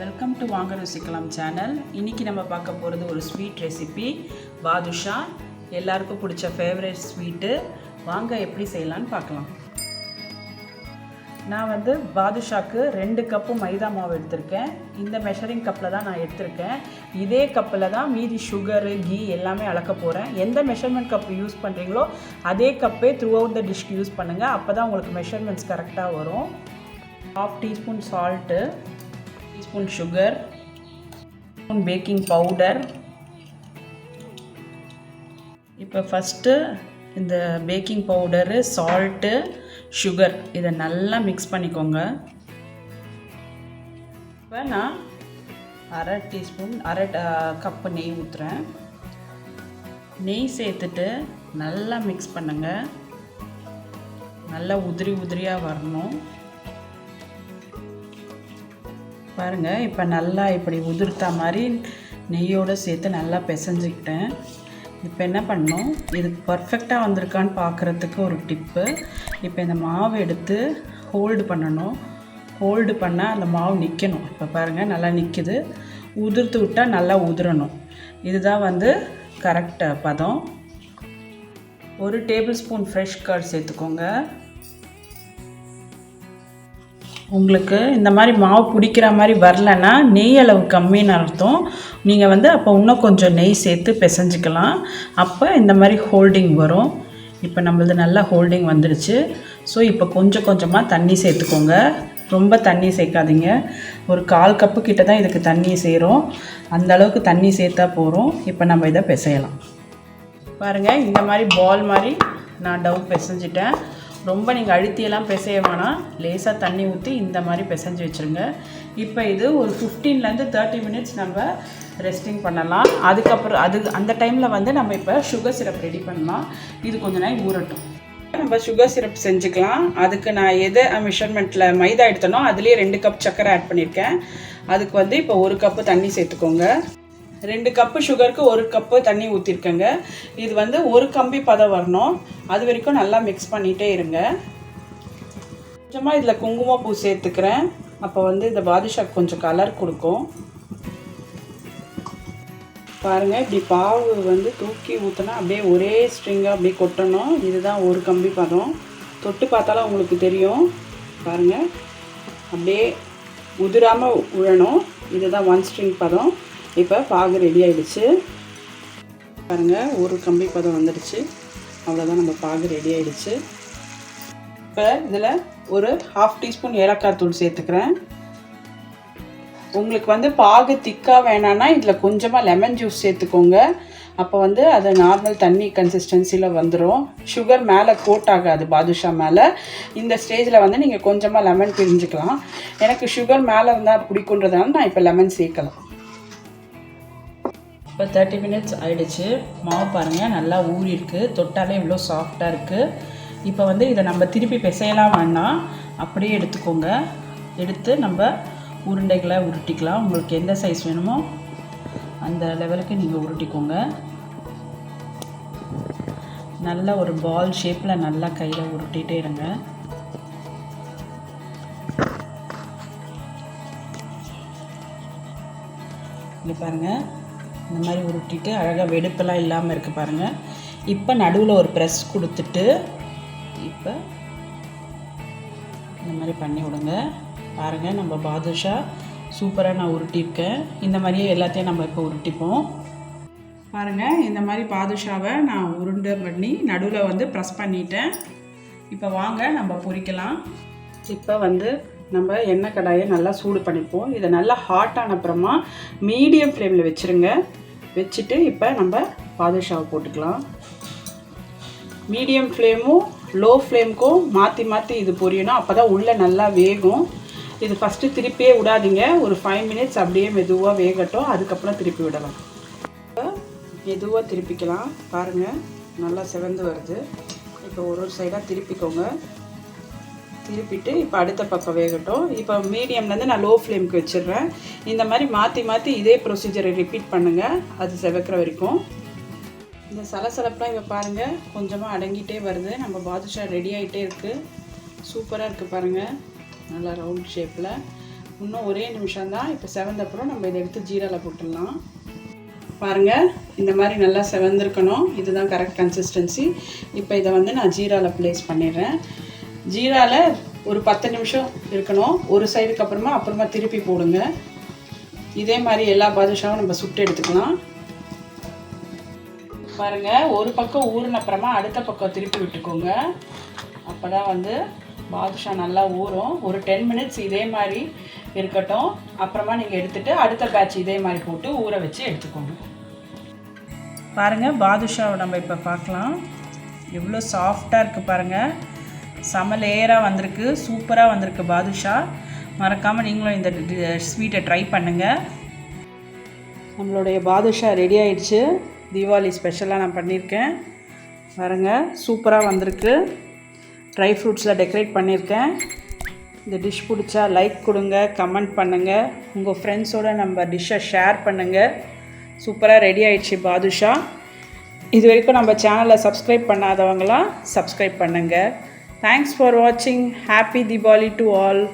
Welcome to வாங்கருchikalam channel. இன்னைக்கு நம்ம பார்க்க போகிறது ஒரு ஸ்வீட் ரெசிபி பாதுஷா. எல்லாருக்கும் பிடிச்ச ஃபேவரட் ஸ்வீட்டு. வாங்க எப்படி செய்யலான்னு பார்க்கலாம். நான் பாதுஷாக்கு 2 கப்பு மைதா மாவு எடுத்திருக்கேன். இந்த மெஷரிங் கப்பில் தான் நான் எடுத்திருக்கேன். இதே கப்பில் தான் மீதி சுகரு கீ எல்லாமே அளக்க போகிறேன். எந்த மெஷர்மெண்ட் கப் யூஸ் பண்ணுறீங்களோ அதே கப்பே த்ரூ அவுட் த டிஷ்க்கு யூஸ் பண்ணுங்கள். அப்போ தான் உங்களுக்கு மெஷர்மெண்ட்ஸ் கரெக்டாக வரும். 1/2 teaspoon salt, teaspoon sugar, teaspoon baking powder. இப்போ ஃபஸ்ட்டு இந்த பேக்கிங் பவுடரு, சால்ட்டு, சுகர் இதை நல்லா மிக்ஸ் பண்ணிக்கோங்க. இப்போ நான் அரை கப்பு நெய் ஊற்றுறேன். நெய் சேர்த்துட்டு நல்லா மிக்ஸ் பண்ணுங்கள். நல்லா உதிரியாக வரணும். பாருங்கள், இப்போ நல்லா இப்படி உதிர்த்தா மாதிரி நெய்யோடு சேர்த்து நல்லா பிசைஞ்சிக்கிட்டேன். இப்போ என்ன பண்ணணும், இது பர்ஃபெக்டாக வந்திருக்கான்னு பார்க்குறதுக்கு ஒரு டிப்பு. இப்போ இந்த மாவு எடுத்து ஹோல்டு பண்ணணும். ஹோல்டு பண்ணால் அந்த மாவு நிற்கணும். இப்போ பாருங்கள், நல்லா நிற்கிது. உதிர்த்து விட்டால் நல்லா உதிரணும். இதுதான் கரெக்ட் பதம். 1 டேபிள் ஸ்பூன் ஃப்ரெஷ் கர்ட் சேர்த்துக்கோங்க. உங்களுக்கு இந்த மாதிரி மாவு பிடிக்கிற மாதிரி வரலன்னா நெய் அளவு கம்மின்னு அர்த்தம். நீங்கள் அப்போ இன்னும் கொஞ்சம் நெய் சேர்த்து பிசைஞ்சிக்கலாம். அப்போ இந்த மாதிரி ஹோல்டிங் வரும். இப்போ நம்மளது நல்லா ஹோல்டிங் வந்துடுச்சு. ஸோ இப்போ கொஞ்சம் கொஞ்சமாக தண்ணி சேர்த்துக்கோங்க. ரொம்ப தண்ணி சேர்க்காதீங்க. ஒரு 1/4 கப்பு கிட்ட தான் இதுக்கு தண்ணி சேரும். அந்த அளவுக்கு தண்ணி சேர்த்தா போகிறோம். இப்போ நம்ம இதை பிசையலாம். பாருங்கள், இந்த மாதிரி பால் மாதிரி நான் டவ் பிசைஞ்சிட்டேன். ரொம்ப நீங்கள் அழுத்தியெல்லாம் பிசைய வேணாம். லேசாக தண்ணி ஊற்றி இந்த மாதிரி பிசைஞ்சு வச்சுருங்க. இப்போ இது ஒரு 15 to 30 மினிட்ஸ் நம்ம ரெஸ்டிங் பண்ணலாம். அதுக்கப்புறம் அந்த டைமில் நம்ம இப்போ சுகர் சிரப் ரெடி பண்ணலாம். இது கொஞ்ச நேரம் ஊறட்டும். நம்ம சுகர் சிரப் செஞ்சுக்கலாம். அதுக்கு நான் எதை மெஷர்மெண்ட்டில் மைதா எடுத்தனோ அதுலேயே 2 கப் சர்க்கரை ஆட் பண்ணியிருக்கேன். அதுக்கு இப்போ 1 கப்பு தண்ணி சேர்த்துக்கோங்க. 2 கப்பு சுகருக்கு 1 கப்பு தண்ணி ஊற்றிருக்கேங்க. இது 1 கம்பி பதம் வரணும். அது வரைக்கும் நல்லா மிக்ஸ் பண்ணிகிட்டே இருங்க. கொஞ்சமாக இதில் குங்குமப்பூ சேர்த்துக்கிறேன். அப்போ இந்த பாதுஷாக்கு கொஞ்சம் கலர் கொடுக்கும். பாருங்கள், இப்படி பாவு தூக்கி ஊற்றினா அப்படியே ஒரே ஸ்ட்ரிங்காக அப்படியே கொட்டணும். இதுதான் 1 கம்பி பதம். தொட்டு பார்த்தாலும் உங்களுக்கு தெரியும். பாருங்கள், அப்படியே உதிராமல் உழணும். இதுதான் 1 ஸ்ட்ரிங் பதம். இப்போ பாகு ரெடி ஆகிடுச்சு. பாருங்கள், 1 கம்பி பதம் வந்துடுச்சு. அவ்வளோதான், நம்ம பாகு ரெடி ஆகிடுச்சு. இப்போ இதில் ஒரு 1/2 டீஸ்பூன் ஏலக்காய் தூள் சேர்த்துக்கிறேன். உங்களுக்கு பாகு திக்காக வேணான்னா இதில் கொஞ்சமாக லெமன் ஜூஸ் சேர்த்துக்கோங்க. அப்போ அது நார்மல் தண்ணி கன்சிஸ்டன்சியில் வந்துடும். சுகர் மேலே கோட் ஆகாது பாதுஷா மேலே. இந்த ஸ்டேஜில் நீங்கள் கொஞ்சமாக லெமன் பிரிஞ்சுக்கலாம். எனக்கு சுகர் மேலே இருந்தால் பிடிக்குன்றதுனால நான் இப்போ லெமன் சேர்க்கலாம். இப்போ 30 மினிட்ஸ் ஆகிடுச்சு. மாவு பாருங்கள், நல்லா ஊறிருக்கு. தொட்டாலே இவ்வளோ சாஃப்டாக இருக்குது. இப்போ இதை நம்ம திருப்பி பிசையலாம் வேணாம், அப்படியே எடுத்துக்கோங்க. எடுத்து நம்ம உருண்டைகளை உருட்டிக்கலாம். உங்களுக்கு எந்த சைஸ் வேணுமோ அந்த லெவலுக்கு நீங்கள் உருட்டிக்கோங்க. நல்ல ஒரு பால் ஷேப்பில் நல்லா கையில் உருட்டிகிட்டே இருங்க. இங்கே பாருங்கள், இந்த மாதிரி உருட்டிட்டு அழகாக வெடுப்பெல்லாம் இல்லாமல் இருக்குது பாருங்கள். இப்போ நடுவில் ஒரு ப்ரெஸ் கொடுத்துட்டு இப்போ இந்த மாதிரி பண்ணி விடுங்க. பாருங்கள், நம்ம பாதுஷா சூப்பராக நான் உருட்டியிருக்கேன். இந்த மாதிரியே எல்லாத்தையும் நம்ம இப்போ உருட்டிப்போம். பாருங்கள், இந்த மாதிரி பாதுஷாவை நான் உருண்டை பண்ணி நடுவில் ப்ரெஸ் பண்ணிட்டேன். இப்போ வாங்க நம்ம பொரிக்கலாம். இப்போ நம்ம எண்ணெய் கடாயை நல்லா சூடு பண்ணிப்போம். இதை நல்லா ஹாட்டான அப்புறமா மீடியம் ஃப்ளேமில் வச்சுருங்க. வச்சுட்டு இப்போ நம்ம பாதுஷாவை போட்டுக்கலாம். மீடியம் ஃப்ளேமும் லோ ஃப்ளேமுக்கும் மாற்றி இது பொரியணும். அப்போ தான் உள்ளே நல்லா வேகும். இது ஃபஸ்ட்டு திருப்பியே விடாதீங்க. ஒரு 5 மினிட்ஸ் அப்படியே மெதுவாக வேகட்டும். அதுக்கப்புறம் திருப்பி விடலாம். இப்போ மெதுவாக திருப்பிக்கலாம். பாருங்கள், நல்லா செவந்து வருது. இப்போ ஒரு சைடாக திருப்பிக்கோங்க. திருப்பிட்டு இப்போ அடுத்த பக்கம் வேகட்டும். இப்போ மீடியம்லேருந்து நான் லோ ஃப்ளேமுக்கு வச்சிடுறேன். இந்த மாதிரி மாற்றி இதே ப்ரொசீஜரை ரிப்பீட் பண்ணுங்கள், அது செவக்கிற வரைக்கும். இந்த சலசலப்பெலாம் இப்போ பாருங்கள் கொஞ்சமாக அடங்கிட்டே வருது. நம்ம பாதுஷா ரெடி ஆகிட்டே இருக்குது. சூப்பராக இருக்குது பாருங்கள், நல்லா ரவுண்ட் ஷேப்பில். இன்னும் ஒரே நிமிஷம் தான். இப்போ செவந்தப்புறம் நம்ம இதை எடுத்து ஜீராவில் போட்டுடலாம். பாருங்கள், இந்த மாதிரி நல்லா செவந்திருக்கணும். இதுதான் கரெக்ட் கன்சிஸ்டன்சி. இப்போ இதை வந்து நான் ஜீராவில் ப்ளேஸ் பண்ணிடுறேன். ஜீராவில் ஒரு 10 நிமிஷம் இருக்கணும். ஒரு சைடுக்கு அப்புறமா திருப்பி போடுங்க. இதே மாதிரி எல்லா பாதுஷாவும் நம்ம சுட்டு எடுத்துக்கலாம். பாருங்கள், ஒரு பக்கம் ஊறின அப்புறமா அடுத்த பக்கம் திருப்பி விட்டுக்கோங்க. அப்போ தான் வந்து பாதுஷா நல்லா ஊறும். ஒரு 10 மினிட்ஸ் இதே மாதிரி இருக்கட்டும். அப்புறமா நீங்கள் எடுத்துகிட்டு அடுத்த பேட்ச் இதே மாதிரி போட்டு ஊற வச்சு எடுத்துக்கோங்க. பாருங்கள், பாதுஷாவை நம்ம இப்போ பார்க்கலாம். எவ்வளோ சாஃப்டாக இருக்குது பாருங்கள். செம லேயராக வந்திருக்கு, சூப்பராக வந்திருக்கு பாதுஷா. மறக்காமல் நீங்களும் இந்த ஸ்வீட்டை ட்ரை பண்ணுங்கள். நம்மளுடைய பாதுஷா ரெடி ஆயிடுச்சு. தீபாவளி ஸ்பெஷலாக நான் பண்ணியிருக்கேன். பாருங்கள், சூப்பராக வந்திருக்கு. ட்ரை ஃப்ரூட்ஸில் டெக்கரேட் பண்ணியிருக்கேன். இந்த டிஷ் பிடிச்சா லைக் கொடுங்க, கமெண்ட் பண்ணுங்கள், உங்கள் ஃப்ரெண்ட்ஸோடு நம்ம டிஷ்ஷை ஷேர் பண்ணுங்கள். சூப்பராக ரெடி ஆயிடுச்சு பாதுஷா. இது வரைக்கும் நம்ம சேனலை சப்ஸ்கிரைப் பண்ணாதவங்களாம் சப்ஸ்கிரைப் பண்ணுங்கள். தேங்க்ஸ் ஃபார் வாட்சிங். Happy Deepavali to all.